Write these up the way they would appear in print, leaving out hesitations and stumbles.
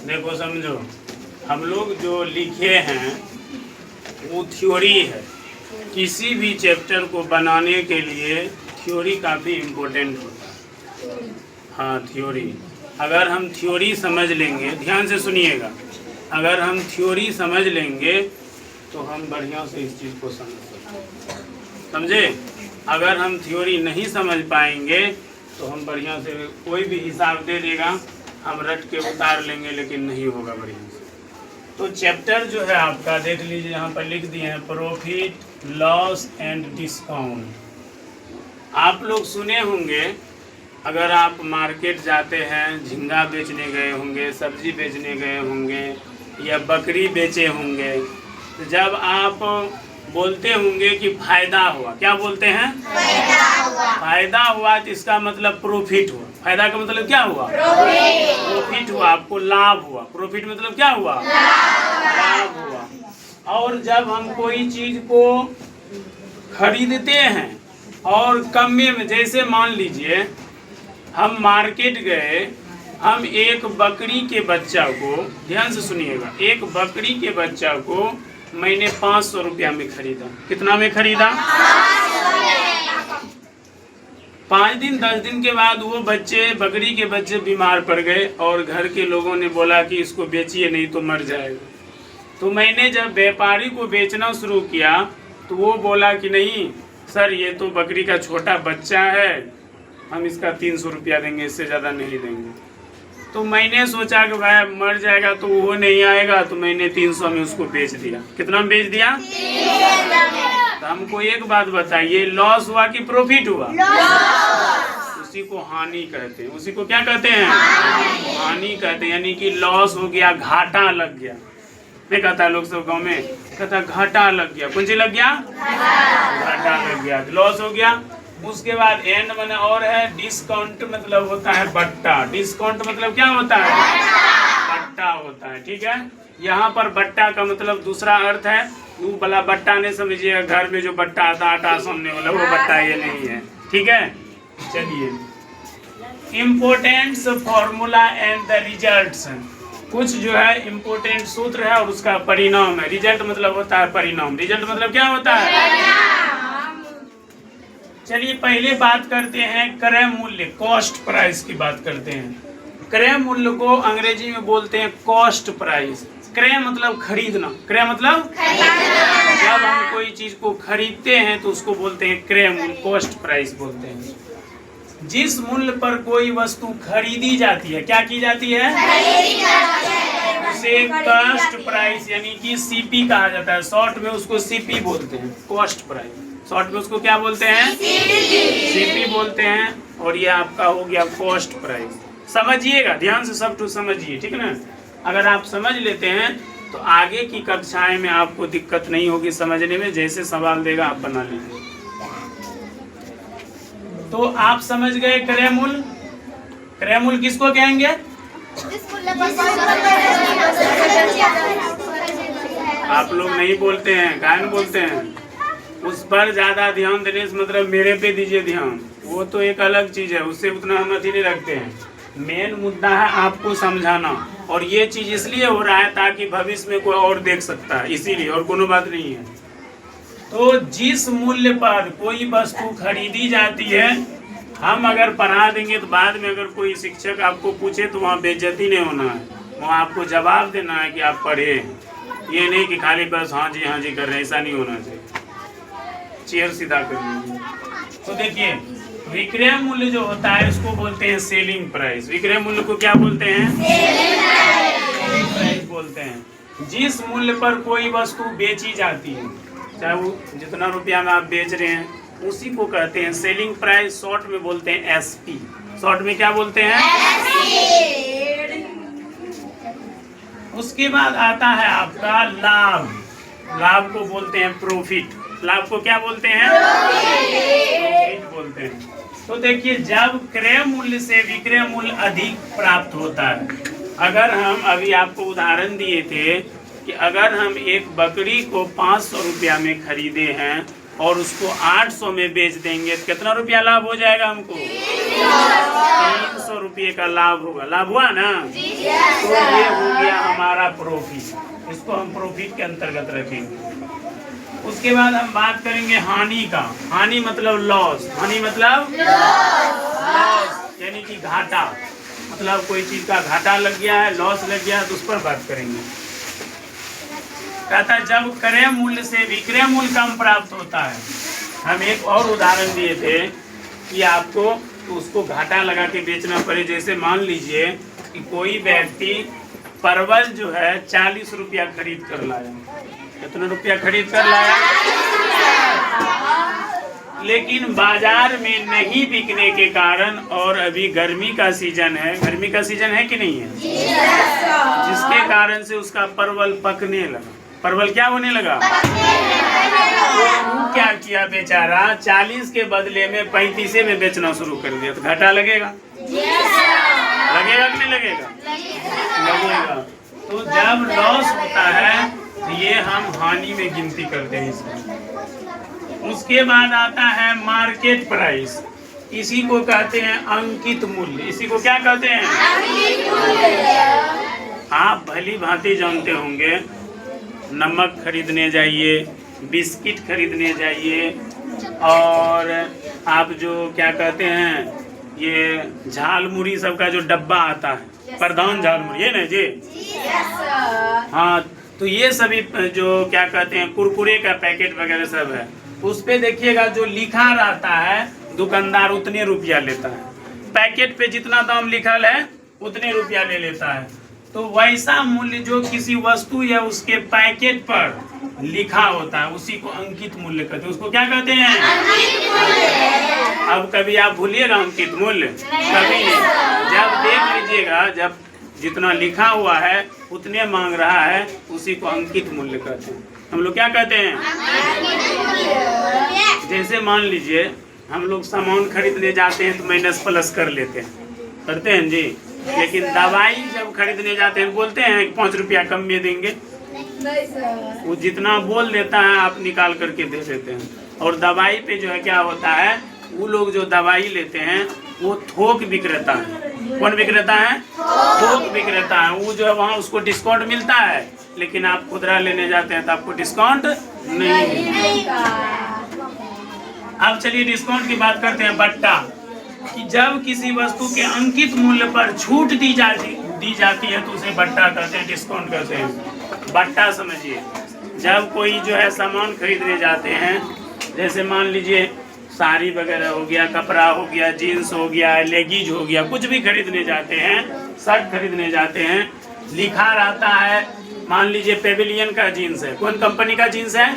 देखो समझो, हम लोग जो लिखे हैं वो थ्योरी है। किसी भी चैप्टर को बनाने के लिए थ्योरी काफ़ी इम्पोर्टेंट होता है। हाँ, थ्योरी। अगर हम थ्योरी समझ लेंगे, ध्यान से सुनिएगा, अगर हम थ्योरी समझ लेंगे तो हम बढ़िया से इस चीज़ को समझ सकते हैं। समझे? अगर हम थ्योरी नहीं समझ पाएंगे तो हम बढ़िया से कोई भी हिसाब दे देगा, हम रट के उतार लेंगे, लेकिन नहीं होगा बढ़िया से। तो चैप्टर जो है आपका देख लीजिए, यहाँ पर लिख दिए हैं प्रॉफिट, लॉस एंड डिस्काउंट। आप लोग सुने होंगे, अगर आप मार्केट जाते हैं, झींगा बेचने गए होंगे, सब्जी बेचने गए होंगे या बकरी बेचे होंगे, तो जब आप बोलते होंगे कि फायदा हुआ, क्या बोलते हैं? फायदा हुआ, तो इसका मतलब प्रॉफिट हुआ। फायदा का मतलब क्या हुआ? प्रॉफिट हुआ, आपको लाभ हुआ। प्रॉफिट मतलब क्या हुआ? लाभ हुआ। और जब हम कोई चीज को खरीदते हैं और कम में, जैसे मान लीजिए हम मार्केट गए, हम एक बकरी के बच्चा को, ध्यान से सुनिएगा, एक बकरी के बच्चा को मैंने 500 रुपया में खरीदा। कितना में खरीदा? 5 दिन 10 दिन के बाद वो बकरी के बच्चे बीमार पड़ गए और घर के लोगों ने बोला कि इसको बेचिए, नहीं तो मर जाएगा। तो मैंने जब व्यापारी को बेचना शुरू किया तो वो बोला कि नहीं सर, ये तो बकरी का छोटा बच्चा है, हम इसका 300 रुपया देंगे, इससे ज़्यादा नहीं देंगे। तो मैंने सोचा कि भाई मर जाएगा तो वो नहीं आएगा, तो मैंने 300 में उसको बेच दिया। कितना में बेच दिया? 300। तो हमको एक बात बताइए, लॉस हुआ कि प्रॉफिट हुआ? उसी को हानि कहते हैं। उसी को क्या कहते हैं? हानि कहते हैं। यानी कि लॉस हो गया, घाटा लग गया। नहीं कहता लोग सब गाँव में, कहता घाटा लग गया। कौन सी लग गया? घाटा लग गया, लॉस हो गया। उसके बाद एंड मैंने और है डिस्काउंट, मतलब होता है बट्टा। डिस्काउंट मतलब क्या होता है? बट्टा होता है। ठीक है, यहाँ पर बट्टा का मतलब दूसरा अर्थ है, वो वाला बट्टा नहीं समझिएगा, घर में जो बट्टा आता आटा सामने वाला, वो बट्टा ये नहीं है। ठीक है, चलिए, importance formula and the results. कुछ जो है इम्पोर्टेंट सूत्र है और उसका परिणाम है। रिजल्ट मतलब होता है परिणाम, रिजल्ट मतलब क्या होता है? चलिए पहले बात करते हैं क्रय मूल्य, कॉस्ट प्राइस की बात करते हैं। क्रय मूल्य को अंग्रेजी में बोलते हैं कॉस्ट प्राइस। क्रय मतलब खरीदना, क्रय मतलब खरीदना। जब हम कोई चीज को खरीदते हैं तो उसको बोलते हैं क्रय मूल्य, कॉस्ट प्राइस बोलते हैं। जिस मूल्य पर कोई वस्तु खरीदी जाती है, क्या की जाती है? उसे कॉस्ट प्राइस यानी कि सीपी कहा जाता है। शॉर्ट में उसको सीपी बोलते हैं, कॉस्ट प्राइस। शॉर्ट में उसको क्या बोलते हैं? सीपी बोलते हैं। और ये आपका हो गया कॉस्ट प्राइस। समझिएगा, ध्यान से सब कुछ समझिए, ठीक ना? अगर आप समझ लेते हैं तो आगे की कक्षाएं में आपको दिक्कत नहीं होगी समझने में। जैसे सवाल देगा आप बना लीजिए। तो आप समझ गए क्रय मूल्य। क्रय मूल्य किसको कहेंगे? आप लोग नहीं बोलते हैं, काहे बोलते हैं? उस पर ज्यादा ध्यान देने से मतलब मेरे पे दीजिए ध्यान, वो तो एक अलग चीज है, उससे उतना हम अति नहीं रखते हैं। मेन मुद्दा है आपको समझाना, और ये चीज इसलिए हो रहा है ताकि भविष्य में कोई और देख सकता है, इसीलिए, और कोनो बात नहीं है। तो जिस मूल्य पर कोई वस्तु खरीदी जाती है, हम अगर पढ़ा देंगे तो बाद में अगर कोई शिक्षक आपको पूछे तो वहाँ बेइज्जती नहीं होना है, वहाँ आपको जवाब देना है कि आप पढ़े। ये नहीं कि खाली बस हाँ जी कर रहे हैं, ऐसा नहीं होना चाहिए। चेयर सीधा कर लीजिए। तो देखिए, विक्रय मूल्य जो होता है इसको बोलते हैं सेलिंग प्राइस। विक्रय मूल्य को क्या बोलते हैं? सेलिंग प्राइस बोलते हैं। जिस मूल्य पर कोई वस्तु बेची जाती है, चाहे वो जितना रुपया में आप बेच रहे हैं, उसी को कहते हैं सेलिंग प्राइस। शॉर्ट में बोलते हैं एसपी। शॉर्ट में क्या बोलते हैं? उसके बाद आता है आपका लाभ। लाभ को बोलते हैं प्रॉफिट। लाभ को क्या बोलते हैं? प्रॉफिट बोलते हैं। तो देखिए, जब क्रय मूल्य से विक्रय मूल्य अधिक प्राप्त होता है, अगर हम अभी आपको उदाहरण दिए थे कि अगर हम एक बकरी को 500 रुपया में खरीदे हैं और उसको 800 में बेच देंगे तो कितना रुपया लाभ हो जाएगा हमको? 300 रुपये का लाभ होगा। लाभ हुआ ना? तो ये हो गया हमारा प्रॉफिट, इसको हम प्रॉफिट के अंतर्गत रखेंगे। उसके बाद हम बात करेंगे हानि का। हानि मतलब लॉस, हानि मतलब लॉस यानी कि घाटा, मतलब कोई चीज का घाटा लग गया है, लॉस लग गया है, तो उस पर बात करेंगे। कहता है जब क्रय मूल्य से विक्रय मूल्य कम प्राप्त होता है। हम एक और उदाहरण दिए थे कि आपको तो उसको घाटा लगा के बेचना पड़े। जैसे मान लीजिए कि कोई व्यक्ति परवल जो है 40 रुपया खरीद कर लाया। कितना रुपया खरीद कर लाया? लेकिन बाजार में नहीं बिकने के कारण, और अभी गर्मी का सीजन है, गर्मी का सीजन है कि नहीं है, जिसके कारण से उसका परवल पकने लगा। परवल क्या होने लगा? तो वो क्या किया बेचारा, 40 के बदले में 35 में बेचना शुरू कर दिया। तो घाटा लगेगा? लगेगा कि नहीं लगेगा? लगेगा। तो जब लॉस होता है तो ये हम हानि में गिनती करते हैं इसमें। उसके बाद आता है मार्केट प्राइस। इसी को कहते हैं अंकित मूल्य। इसी को क्या कहते हैं? आप भली भांति जानते होंगे, नमक खरीदने जाइए, बिस्किट खरीदने जाइए, और आप जो क्या कहते हैं ये झाल मुड़ी सबका जो डब्बा आता है, प्रधान झाल मुड़ी, ये ना जी? हाँ, तो ये सभी जो क्या कहते हैं कुरकुरे का पैकेट वगैरह सब है, उस पे देखिएगा जो लिखा रहता है दुकानदार उतने रुपया लेता है। पैकेट पे जितना दाम लिखल है उतने रुपया ले लेता है। तो वैसा मूल्य जो किसी वस्तु या उसके पैकेट पर लिखा होता है उसी को अंकित मूल्य कहते हैं। उसको क्या कहते हैं? अब कभी आप भूलिएगा अंकित मूल्य, कभी नहीं। जब देख लीजिएगा, जब जितना लिखा हुआ है उतने मांग रहा है, उसी को अंकित मूल्य कहते हैं। हम लोग क्या कहते हैं? जैसे मान लीजिए हम लोग सामान खरीदने जाते हैं तो माइनस प्लस कर लेते हैं, करते हैं जी। लेकिन दवाई जब खरीदने जाते हैं बोलते हैं 5 रुपया कम में देंगे। वो जितना बोल देता है आप निकाल करके दे देते हैं। और दवाई पे जो है क्या होता है, वो लोग जो दवाई लेते हैं वो थोक विक्रेता है। कौन विक्रेता है? थोक विक्रेता है। वो जो है वहाँ उसको डिस्काउंट मिलता है, लेकिन आप खुदरा लेने जाते हैं तो आपको डिस्काउंट नहीं मिलता। अब चलिए डिस्काउंट की बात करते हैं। बट्टा, कि जब किसी वस्तु के अंकित मूल्य पर छूट दी जाती है तो उसे बट्टा कहते हैं, डिस्काउंट कहते हैं। बट्टा समझिए, जब कोई जो है सामान खरीदने जाते हैं, जैसे मान लीजिए साड़ी वगैरह हो गया, कपड़ा हो गया, जीन्स हो गया, लेगीज हो गया, कुछ भी खरीदने जाते हैं, शर्ट खरीदने जाते हैं, लिखा रहता है, मान लीजिए पेविलियन का जीन्स है। कौन कंपनी का जीन्स है?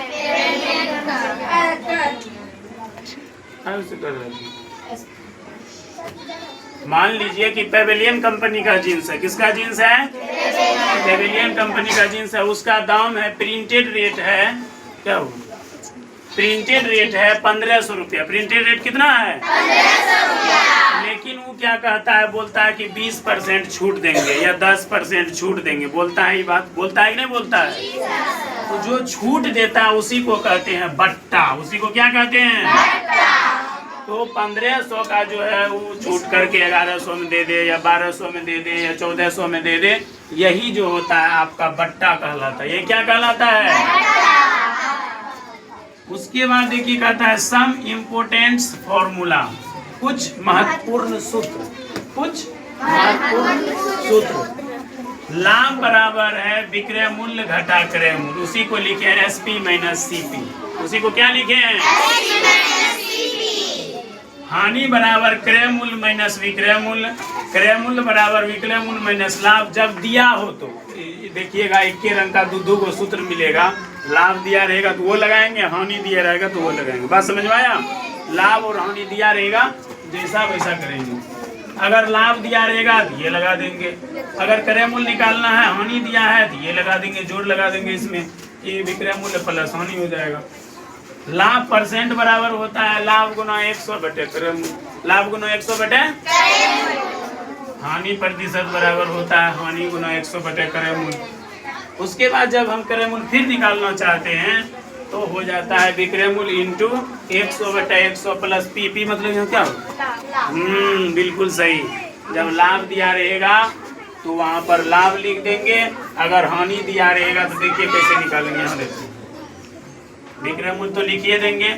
मान लीजिए कि पेविलियन कंपनी का जीन्स है। किसका जीन्स है? पेविलियन कंपनी का जीन्स है। उसका दाम है, प्रिंटेड रेट है, क्या हो, प्रिंटेड रेट है 1500 रुपया। प्रिंटेड रेट कितना है? 1500 रुपया। लेकिन वो क्या कहता है, बोलता है कि 20% छूट देंगे या 10% छूट देंगे। बोलता है ये बात, बोलता है कि नहीं बोलता है? तो जो छूट देता है उसी को कहते हैं बट्टा। उसी को क्या कहते हैं? तो 1500 का जो है वो छूट करके 1100 में दे दे, या 1200 में दे दे, या 1400 में दे दे, यही जो होता है आपका बट्टा कहलाता है। ये क्या कहलाता है? उसके बाद देखिए कहता है सम इम्पोर्टेंट्स फॉर्मूला, कुछ महत्वपूर्ण सूत्र। कुछ महत्वपूर्ण सूत्र। लाभ बराबर है विक्रय मूल्य घटा क्रय मूल्य। उसी को लिखे हैं SP माइनस CP। उसी को क्या लिखे हैं? हानि बराबर क्रय मूल्य माइनस विक्रय मूल्य। क्रय मूल्य बराबर विक्रय मूल्य माइनस लाभ। जब दिया हो तो देखिएगा एक के रंग का दो को सूत्र मिलेगा। लाभ दिया रहेगा तो वो लगाएंगे, हानि दिया रहेगा तो वो लगाएंगे। बात समझ में आया? लाभ और हानि दिया रहेगा जैसा वैसा करेंगे। अगर लाभ दिया रहेगा तो ये लगा देंगे, अगर क्रय मूल्य निकालना है, हानि दिया है तो ये लगा देंगे, जोड़ लगा देंगे इसमें, ये विक्रय मूल्य प्लस हानि हो जाएगा। लाभ परसेंट बराबर होता है लाभ गुना 100 बटे क्रय मूल्य। लाभ गुना 100 बटे हानि प्रतिशत बराबर होता है हानि गुना 100 बटे क्रय मूल्य। उसके बाद जब हम क्रय मूल्य फिर निकालना चाहते हैं तो हो जाता है विक्रय मूल्य इंटू 100/100 प्लस पी। पी मतलब यहाँ क्या हो? बिल्कुल सही। जब लाभ दिया रहेगा तो वहाँ पर लाभ लिख देंगे, अगर हानि दिया रहेगा तो देखिए कैसे निकालेंगे। यहाँ देखिए विक्रय मूल्य तो लिखिए देंगे,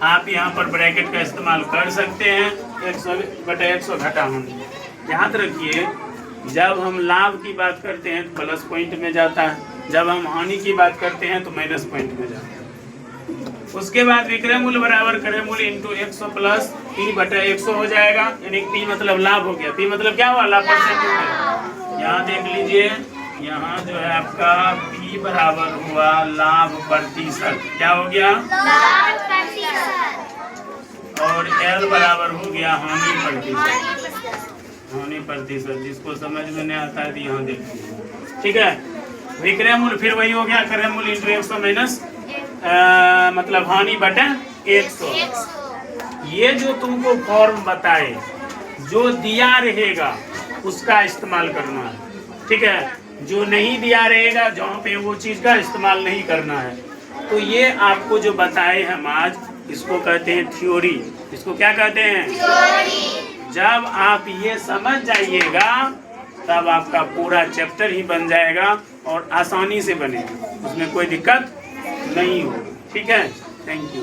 आप यहाँ पर ब्रैकेट का इस्तेमाल कर सकते हैं। 100/100 घटा हानि। याद रखिए जब हम लाभ की बात करते हैं तो प्लस पॉइंट में जाता है, जब हम हानि की बात करते हैं तो माइनस पॉइंट में जाता है। उसके बाद विक्रय मूल्य बराबर क्रय मूल्य इंटू 100 प्लस P/100 हो जाएगा, यानी P मतलब लाभ हो गया। P मतलब क्या हुआ? लाभ परसेंट हो गया। यहाँ देख लीजिए, यहाँ जो है आपका P बराबर हुआ लाभ प्रतिशत। क्या हो गया? लाभ प्रतिशत। और L बराबर हो गया हानि प्रतिशत। हानि प्रतिशत जिसको समझ में नहीं आता है तो यहाँ देखिए। ठीक है, विक्रय मूल्य फिर वही हो गया क्रय मूल्य इंटू 100 माइनस मतलब हानि बटे 100। ये जो तुमको फॉर्म बताए जो दिया रहेगा उसका इस्तेमाल करना है। ठीक है, जो नहीं दिया रहेगा जहाँ पे वो चीज़ का इस्तेमाल नहीं करना है। तो ये आपको जो बताए हम आज, इसको कहते हैं थ्योरी। इसको क्या कहते हैं? थ्योरी। जब आप ये समझ जाइएगा तब आपका पूरा चैप्टर ही बन जाएगा और आसानी से बनेगा, उसमें कोई दिक्कत नहीं होगी। ठीक है, थैंक यू।